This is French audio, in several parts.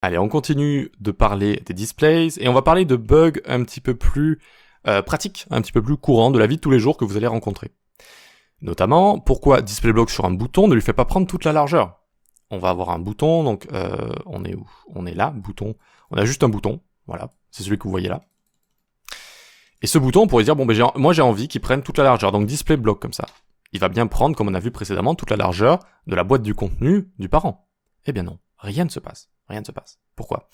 Allez, on continue de parler des displays et on va parler de bugs un petit peu plus pratiques, un petit peu plus courants de la vie de tous les jours que vous allez rencontrer. Notamment, pourquoi DisplayBlock sur un bouton ne lui fait pas prendre toute la largeur? On va avoir un bouton, donc on est où? On est là, bouton. On a juste un bouton, voilà, c'est celui que vous voyez là. Et ce bouton, on pourrait dire, bon, ben moi j'ai envie qu'il prenne toute la largeur, donc DisplayBlock comme ça. Il va bien prendre, comme on a vu précédemment, toute la largeur de la boîte du contenu du parent. Eh bien non, rien ne se passe. Rien ne se passe. Pourquoi?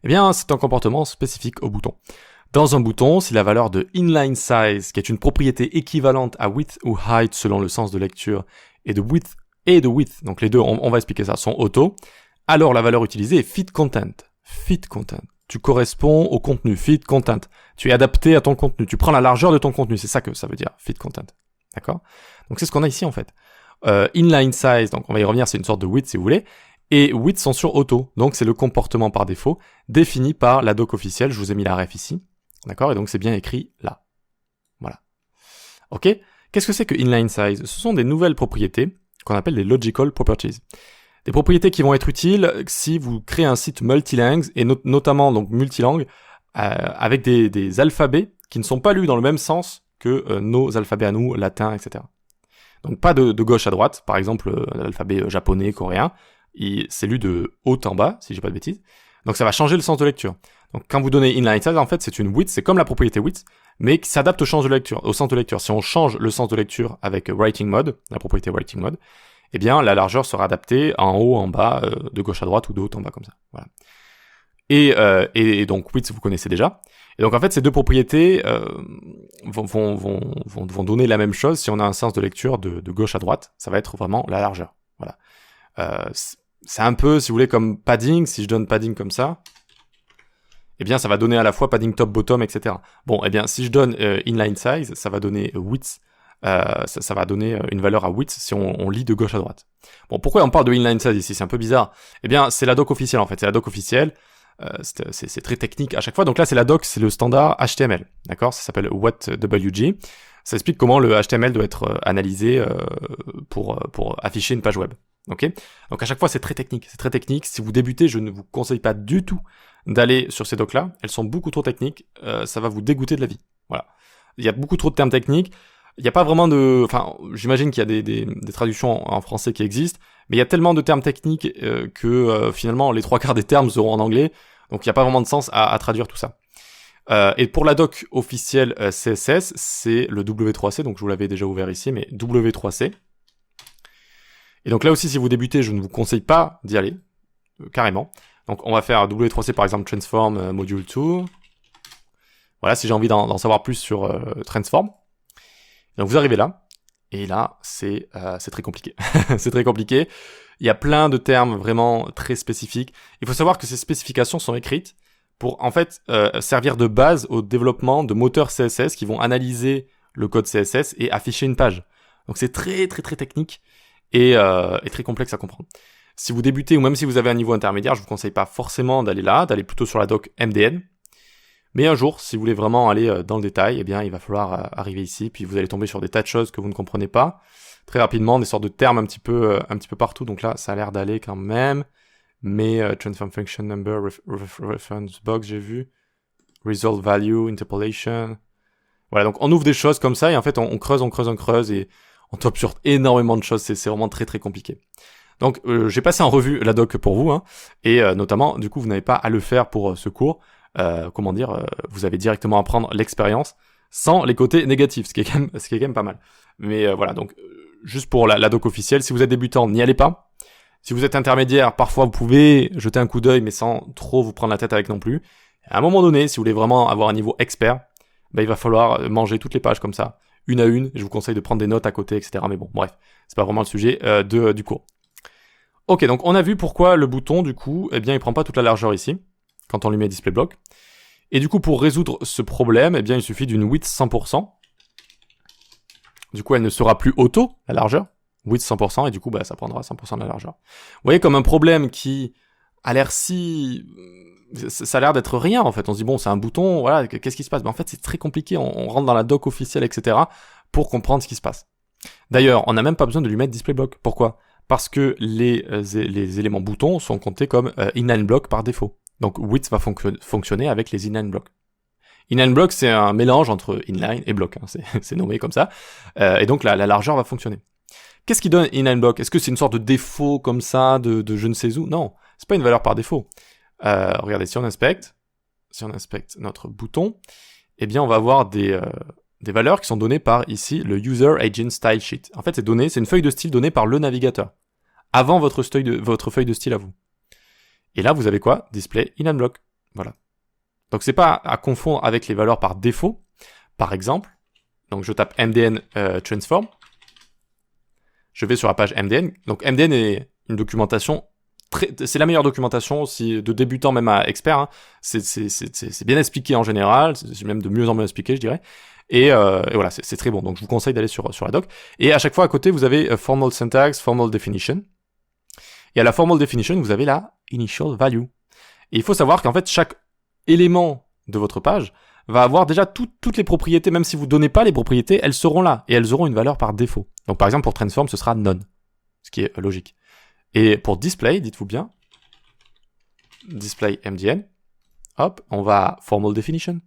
Eh bien, c'est un comportement spécifique au bouton. Dans un bouton, si la valeur de inline size, qui est une propriété équivalente à width ou height selon le sens de lecture, et de width, donc les deux, on va expliquer ça, sont auto, alors la valeur utilisée est fit content. Fit content. Tu corresponds au contenu, fit content. Tu es adapté à ton contenu. Tu prends la largeur de ton contenu. C'est ça que ça veut dire, fit content. D'accord? Donc c'est ce qu'on a ici en fait. Inline size, donc on va y revenir, c'est une sorte de width si vous voulez. Et width sont sur auto, donc c'est le comportement par défaut défini par la doc officielle. Je vous ai mis la ref ici, d'accord? Et donc c'est bien écrit là. Voilà. Ok? Qu'est-ce que c'est que inline size? Ce sont des nouvelles propriétés qu'on appelle des logical properties. Des propriétés qui vont être utiles si vous créez un site multilingue et notamment donc multilangue avec des alphabets qui ne sont pas lus dans le même sens que nos alphabets à nous, latin, etc. Donc pas de gauche à droite, par exemple l'alphabet japonais, coréen. C'est lu de haut en bas, si j'ai pas de bêtises. Donc ça va changer le sens de lecture. Donc quand vous donnez inline size, en fait, c'est une width, c'est comme la propriété width, mais qui s'adapte au sens de lecture. Si on change le sens de lecture avec writing mode, la propriété writing mode, eh bien la largeur sera adaptée en haut, en bas, de gauche à droite ou de haut en bas comme ça. Voilà. Et donc width, vous connaissez déjà. Et donc en fait, ces deux propriétés vont donner la même chose si on a un sens de lecture de gauche à droite. Ça va être vraiment la largeur. Voilà. C'est un peu, si vous voulez, comme padding. Si je donne padding comme ça, eh bien, ça va donner à la fois padding top, bottom, etc. Bon, eh bien, si je donne inline size, ça va donner width. Ça va donner une valeur à width si on lit de gauche à droite. Bon, pourquoi on parle de inline size ici? C'est un peu bizarre. Eh bien, c'est la doc officielle, en fait. C'est la doc officielle. C'est très technique à chaque fois. Donc là, c'est la doc, c'est le standard HTML. D'accord? Ça s'appelle WhatWG. Ça explique comment le HTML doit être analysé pour afficher une page web. Ok? Donc à chaque fois, c'est très technique. C'est très technique. Si vous débutez, je ne vous conseille pas du tout d'aller sur ces docs-là. Elles sont beaucoup trop techniques. Ça va vous dégoûter de la vie. Voilà. Il y a beaucoup trop de termes techniques. Il n'y a pas vraiment de... Enfin, j'imagine qu'il y a des traductions en français qui existent, mais il y a tellement de termes techniques que finalement, les 3/4 des termes seront en anglais. Donc il n'y a pas vraiment de sens à traduire tout ça. Et pour la doc officielle CSS, c'est le W3C. Donc je vous l'avais déjà ouvert ici, mais W3C. Et donc là aussi, si vous débutez, je ne vous conseille pas d'y aller, carrément. Donc on va faire W3C par exemple Transform Module 2. Voilà, si j'ai envie d'en savoir plus sur Transform. Donc vous arrivez là, et là, c'est très compliqué. C'est très compliqué. Il y a plein de termes vraiment très spécifiques. Il faut savoir que ces spécifications sont écrites pour en fait servir de base au développement de moteurs CSS qui vont analyser le code CSS et afficher une page. Donc c'est très très très technique. Et très complexe à comprendre. Si vous débutez ou même si vous avez un niveau intermédiaire, je vous conseille pas forcément d'aller là, d'aller plutôt sur la doc MDN. Mais un jour, si vous voulez vraiment aller dans le détail, eh bien, il va falloir arriver ici, puis vous allez tomber sur des tas de choses que vous ne comprenez pas. Très rapidement, des sortes de termes un petit peu partout. Donc là, ça a l'air d'aller quand même. Mais transform function number, reference box, j'ai vu. Result value, interpolation. Voilà, donc on ouvre des choses comme ça et en fait, on creuse et on tombe sur énormément de choses, c'est vraiment très très compliqué. Donc j'ai passé en revue la doc pour vous, et notamment, du coup, vous n'avez pas à le faire pour ce cours. Vous avez directement à prendre l'expérience sans les côtés négatifs, ce qui est quand même pas mal. Mais voilà, donc juste pour la doc officielle, si vous êtes débutant, n'y allez pas. Si vous êtes intermédiaire, parfois vous pouvez jeter un coup d'œil, mais sans trop vous prendre la tête avec non plus. À un moment donné, si vous voulez vraiment avoir un niveau expert, il va falloir manger toutes les pages comme ça, une à une. Je vous conseille de prendre des notes à côté, etc. Mais bon, bref, c'est pas vraiment le sujet du cours. Ok, donc on a vu pourquoi le bouton, du coup, eh bien, il prend pas toute la largeur ici, quand on lui met DisplayBlock. Et du coup, pour résoudre ce problème, eh bien, il suffit d'une width 100%. Du coup, elle ne sera plus auto, la largeur. Width 100%, et du coup, ça prendra 100% de la largeur. Vous voyez, comme un problème qui a l'air si... Ça a l'air d'être rien, en fait. On se dit, bon, c'est un bouton, voilà, qu'est-ce qui se passe? En fait, c'est très compliqué. On rentre dans la doc officielle, etc., pour comprendre ce qui se passe. D'ailleurs, on n'a même pas besoin de lui mettre DisplayBlock. Pourquoi? parce que les éléments boutons sont comptés comme inline block par défaut. Donc width va fonctionner avec les inline blocks. Inline block, c'est un mélange entre inline et block, hein, c'est nommé comme ça. Et donc la largeur va fonctionner. Qu'est-ce qui donne inline block? Est-ce que c'est une sorte de défaut comme ça, de je ne sais où? Non, c'est pas une valeur par défaut. Regardez, si on inspecte notre bouton, eh bien on va avoir des valeurs qui sont données par ici le user agent style sheet. En fait, c'est une feuille de style donnée par le navigateur avant votre feuille de style à vous. Et là, vous avez quoi? Display inline block. Voilà. Donc c'est pas à confondre avec les valeurs par défaut. Par exemple, donc je tape MDN transform. Je vais sur la page MDN. Donc MDN est une documentation c'est la meilleure documentation aussi de débutant même à expert. Hein. C'est bien expliqué en général, c'est même de mieux en mieux expliqué, je dirais. Et voilà, c'est très bon. Donc je vous conseille d'aller sur la doc. Et à chaque fois à côté, vous avez formal syntax, formal definition. Et à la formal definition, vous avez la initial value. Et il faut savoir qu'en fait, chaque élément de votre page va avoir déjà toutes les propriétés, même si vous donnez pas les propriétés, elles seront là. Et elles auront une valeur par défaut. Donc par exemple, pour transform, ce sera none. Ce qui est logique. Et pour display, dites-vous bien, display MDN, hop, on va à formal definition.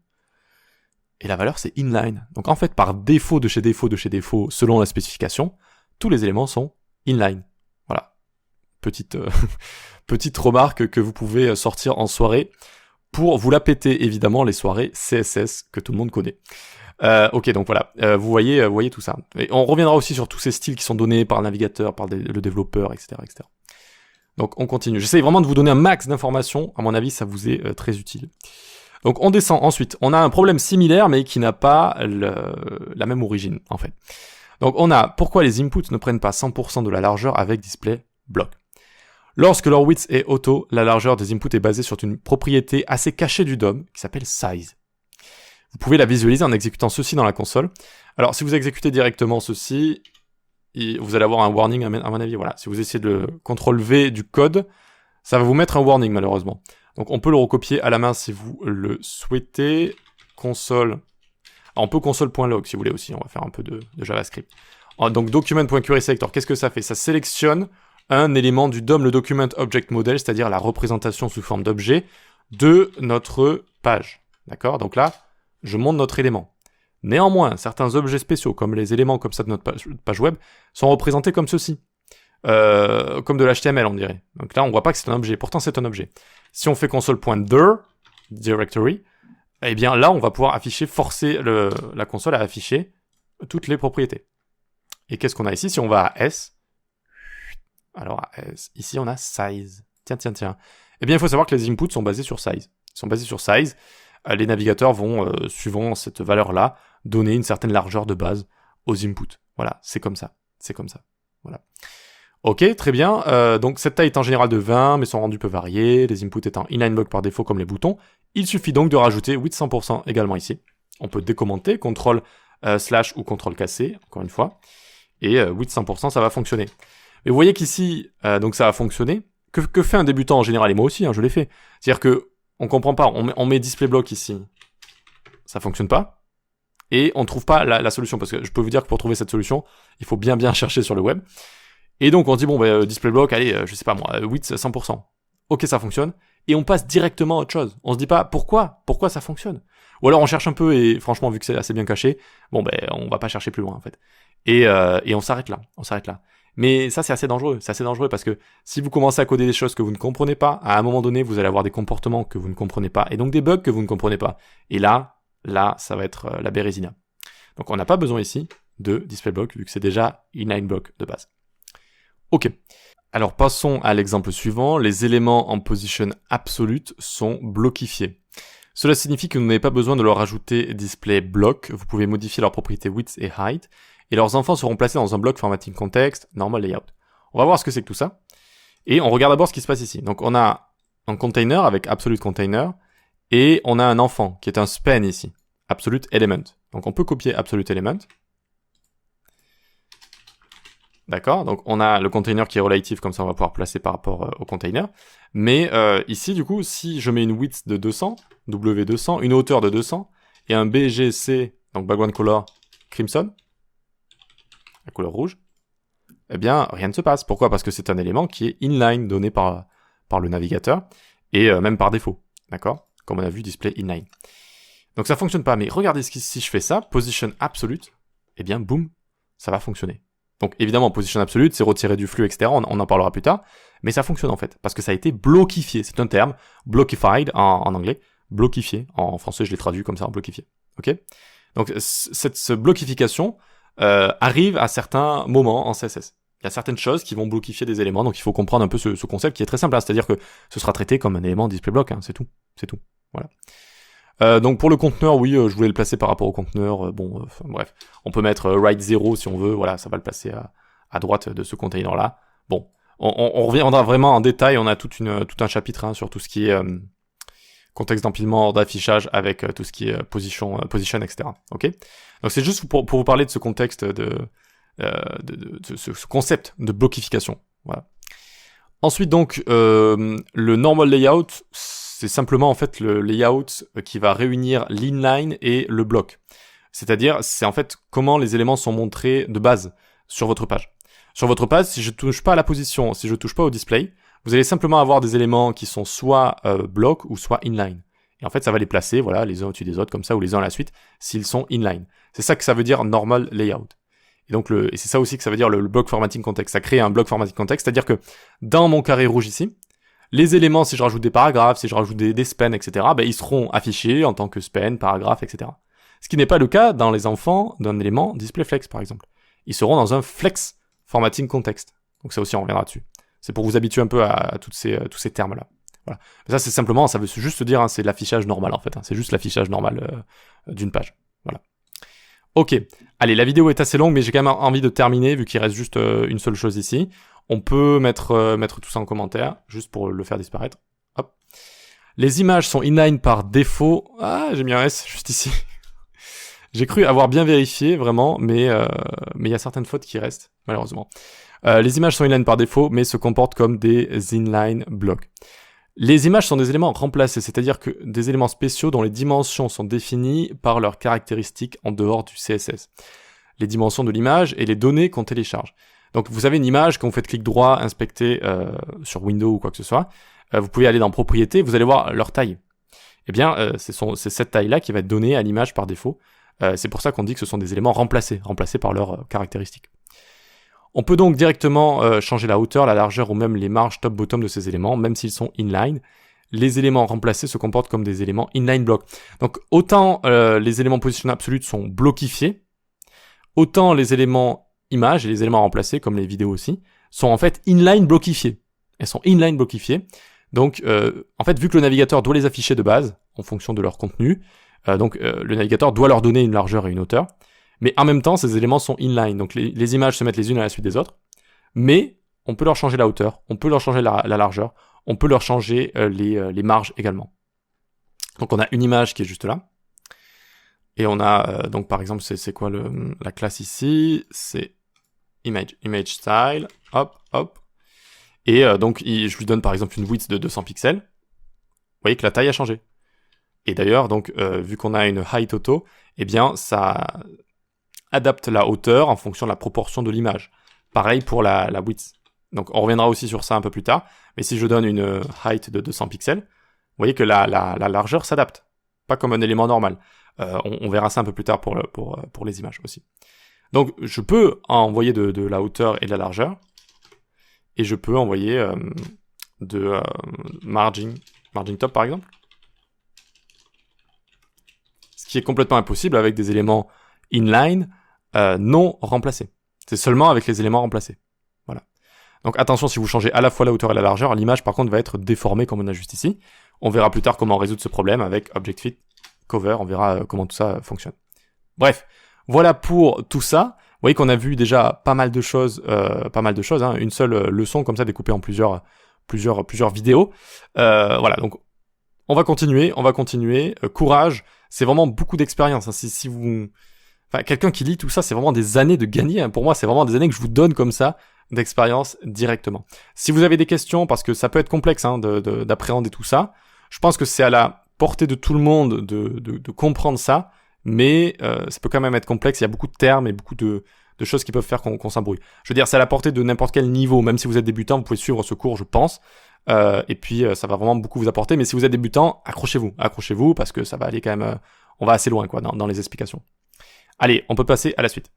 Et la valeur, c'est inline. Donc en fait, par défaut de chez défaut, selon la spécification, tous les éléments sont inline. Voilà. Petite remarque que vous pouvez sortir en soirée pour vous la péter, évidemment, les soirées CSS que tout le monde connaît. Ok, donc voilà, vous voyez tout ça. Et on reviendra aussi sur tous ces styles qui sont donnés par le navigateur, par le développeur, etc., etc. Donc on continue. J'essaie vraiment de vous donner un max d'informations. À mon avis, ça vous est très utile. Donc on descend ensuite. On a un problème similaire, mais qui n'a pas la même origine, en fait. Donc on a pourquoi les inputs ne prennent pas 100% de la largeur avec display block. Lorsque leur width est auto, la largeur des inputs est basée sur une propriété assez cachée du DOM qui s'appelle size. Vous pouvez la visualiser en exécutant ceci dans la console. Alors si vous exécutez directement ceci, vous allez avoir un warning à mon avis. Voilà, si vous essayez de CTRL V du code, ça va vous mettre un warning malheureusement. Donc on peut le recopier à la main si vous le souhaitez. Console. Alors, on peut console.log si vous voulez aussi. On va faire un peu de JavaScript. Donc document.querySelector, qu'est-ce que ça fait? Ça sélectionne un élément du DOM, le Document Object Model, c'est-à-dire la représentation sous forme d'objet de notre page. D'accord? Donc là, je monte notre élément. Néanmoins, certains objets spéciaux, comme les éléments comme ça de notre page web, sont représentés comme ceci. Comme de l'HTML, on dirait. Donc là, on voit pas que c'est un objet. Pourtant, c'est un objet. Si on fait console.dir, directory, eh bien là, on va pouvoir forcer la console à afficher toutes les propriétés. Et qu'est-ce qu'on a ici? Si on va à S, alors à S, ici on a size. Tiens. Eh bien, il faut savoir que les inputs sont basés sur size. Ils sont basés sur size. Les navigateurs vont, suivant cette valeur-là, donner une certaine largeur de base aux inputs. Voilà, c'est comme ça. Voilà. Ok, très bien. Donc cette taille est en général de 20, mais son rendu peut varier. Les inputs étant inline block par défaut comme les boutons. Il suffit donc de rajouter width 100% également ici. On peut décommenter, CTRL / ou CTRL cassé, encore une fois. Et width 100%, ça va fonctionner. Mais vous voyez qu'ici, donc ça va fonctionner. Que fait un débutant en général? Et moi aussi, hein, je l'ai fait. C'est-à-dire que on comprend pas, on met display block ici, ça fonctionne pas, et on trouve pas la solution, parce que je peux vous dire que pour trouver cette solution, il faut bien chercher sur le web, et donc on dit bon display block, allez, je sais pas moi, width 100%, ok ça fonctionne, et on passe directement à autre chose, on se dit pas pourquoi ça fonctionne, ou alors on cherche un peu, et franchement vu que c'est assez bien caché, bon on va pas chercher plus loin en fait, et on s'arrête là, Mais ça, c'est assez dangereux parce que si vous commencez à coder des choses que vous ne comprenez pas, à un moment donné, vous allez avoir des comportements que vous ne comprenez pas, et donc des bugs que vous ne comprenez pas. Et là, ça va être la bérésina. Donc on n'a pas besoin ici de display block, vu que c'est déjà inline block de base. Ok. Alors passons à l'exemple suivant. Les éléments en position absolute sont bloquifiés. Cela signifie que vous n'avez pas besoin de leur ajouter display block. Vous pouvez modifier leurs propriétés width et height. Et leurs enfants seront placés dans un bloc formatting context, normal layout. On va voir ce que c'est que tout ça. Et on regarde d'abord ce qui se passe ici. Donc on a un container avec absolute container, et on a un enfant qui est un span ici, absolute element. Donc on peut copier absolute element. D'accord, donc on a le container qui est relative, comme ça on va pouvoir placer par rapport au container. Mais ici du coup, si je mets une width de 200, W200, une hauteur de 200, et un BGC, donc background color crimson, la couleur rouge, eh bien, rien ne se passe. Pourquoi? Parce que c'est un élément qui est inline, donné par le navigateur, et même par défaut, d'accord? Comme on a vu, display inline. Donc ça fonctionne pas, mais regardez si je fais ça, position absolute, eh bien, boum, ça va fonctionner. Donc évidemment, position absolute, c'est retirer du flux, etc., on en parlera plus tard, mais ça fonctionne en fait, parce que ça a été blockifié, c'est un terme, blockified en anglais, blockifié, en français je l'ai traduit comme ça, blockifié, ok? Donc cette blockification arrive à certains moments en CSS. Il y a certaines choses qui vont blockifier des éléments, donc il faut comprendre un peu ce concept qui est très simple, hein, c'est-à-dire que ce sera traité comme un élément display block, hein, c'est tout, voilà. Donc pour le conteneur, oui, je voulais le placer par rapport au conteneur, bref, on peut mettre write 0 si on veut, voilà, ça va le placer à droite de ce container-là. Bon, on reviendra vraiment en détail, on a tout un chapitre hein, sur tout ce qui est contexte d'empilement, d'affichage, avec tout ce qui est position, etc. Ok. Donc c'est juste pour vous parler de ce contexte de ce concept de blockification. Voilà. Ensuite donc le normal layout, c'est simplement en fait le layout qui va réunir l'inline et le bloc. C'est-à-dire c'est en fait comment les éléments sont montrés de base sur votre page. Sur votre page, si je touche pas à la position, si je touche pas au display, vous allez simplement avoir des éléments qui sont soit block ou soit inline. Et en fait, ça va les placer, voilà, les uns au-dessus des autres, comme ça, ou les uns à la suite, s'ils sont inline. C'est ça que ça veut dire normal layout. Et donc, et c'est ça aussi que ça veut dire le block formatting context. Ça crée un block formatting context, c'est-à-dire que dans mon carré rouge ici, les éléments, si je rajoute des paragraphes, si je rajoute des spans, etc., ben, ils seront affichés en tant que span, paragraphe, etc. Ce qui n'est pas le cas dans les enfants d'un élément displayFlex, par exemple. Ils seront dans un flex formatting context. Donc ça aussi, on reviendra dessus. C'est pour vous habituer un peu à tous ces termes-là. Voilà. Mais ça, c'est simplement, ça veut juste dire, hein, c'est l'affichage normal, en fait. Hein. C'est juste l'affichage normal d'une page. Voilà. Ok. Allez, la vidéo est assez longue, mais j'ai quand même envie de terminer, vu qu'il reste juste une seule chose ici. On peut mettre tout ça en commentaire, juste pour le faire disparaître. Hop. Les images sont inline par défaut. Ah, j'ai mis un S juste ici. J'ai cru avoir bien vérifié, vraiment, mais il y a certaines fautes qui restent, malheureusement. Les images sont inline par défaut, mais se comportent comme des inline blocks. Les images sont des éléments remplacés, c'est-à-dire que des éléments spéciaux dont les dimensions sont définies par leurs caractéristiques en dehors du CSS. Les dimensions de l'image et les données qu'on télécharge. Donc vous avez une image, quand vous faites clic droit, inspecter sur Windows ou quoi que ce soit, vous pouvez aller dans Propriétés, vous allez voir leur taille. Eh bien, c'est cette taille-là qui va être donnée à l'image par défaut. C'est pour ça qu'on dit que ce sont des éléments remplacés par leurs caractéristiques. On peut donc directement changer la hauteur, la largeur ou même les marges top-bottom de ces éléments, même s'ils sont inline. Les éléments remplacés se comportent comme des éléments inline block. Donc autant les éléments position absolute sont blockifiés, autant les éléments images et les éléments remplacés, comme les vidéos aussi, sont en fait inline blockifiés. Elles sont inline blockifiées. Donc en fait, vu que le navigateur doit les afficher de base, en fonction de leur contenu, le navigateur doit leur donner une largeur et une hauteur. Mais en même temps, ces éléments sont inline, donc les images se mettent les unes à la suite des autres, mais on peut leur changer la hauteur, on peut leur changer la largeur, on peut leur changer les marges également. Donc on a une image qui est juste là, et on a, donc par exemple, c'est quoi la classe ici? C'est image style, hop, et donc je lui donne par exemple une width de 200 pixels, vous voyez que la taille a changé. Et d'ailleurs, donc vu qu'on a une height auto, eh bien ça adapte la hauteur en fonction de la proportion de l'image. Pareil pour la width. Donc on reviendra aussi sur ça un peu plus tard, mais si je donne une height de 200 pixels, vous voyez que la largeur s'adapte, pas comme un élément normal. On verra ça un peu plus tard pour les images aussi. Donc je peux envoyer de la hauteur et de la largeur, et je peux envoyer de margin top par exemple. Ce qui est complètement impossible avec des éléments inline non remplacés. C'est seulement avec les éléments remplacés. Voilà. Donc attention, si vous changez à la fois la hauteur et la largeur, l'image par contre va être déformée comme on a juste ici. On verra plus tard comment résoudre ce problème avec Object Fit Cover, on verra comment tout ça fonctionne. Bref, voilà pour tout ça. Vous voyez qu'on a vu déjà pas mal de choses, hein, une seule leçon comme ça découpée en plusieurs vidéos. Voilà, donc on va continuer. Courage, c'est vraiment beaucoup d'expérience. Hein. Si vous, enfin, quelqu'un qui lit tout ça, c'est vraiment des années de gagner. Hein. Pour moi, c'est vraiment des années que je vous donne comme ça d'expérience directement. Si vous avez des questions, parce que ça peut être complexe hein, d'appréhender tout ça, je pense que c'est à la portée de tout le monde de comprendre ça, mais ça peut quand même être complexe. Il y a beaucoup de termes et beaucoup de de choses qui peuvent faire qu'on s'embrouille. Je veux dire, c'est à la portée de n'importe quel niveau, même si vous êtes débutant, vous pouvez suivre ce cours, je pense. Et puis, ça va vraiment beaucoup vous apporter. Mais si vous êtes débutant, accrochez-vous parce que ça va aller quand même... on va assez loin quoi dans les explications. Allez, on peut passer à la suite.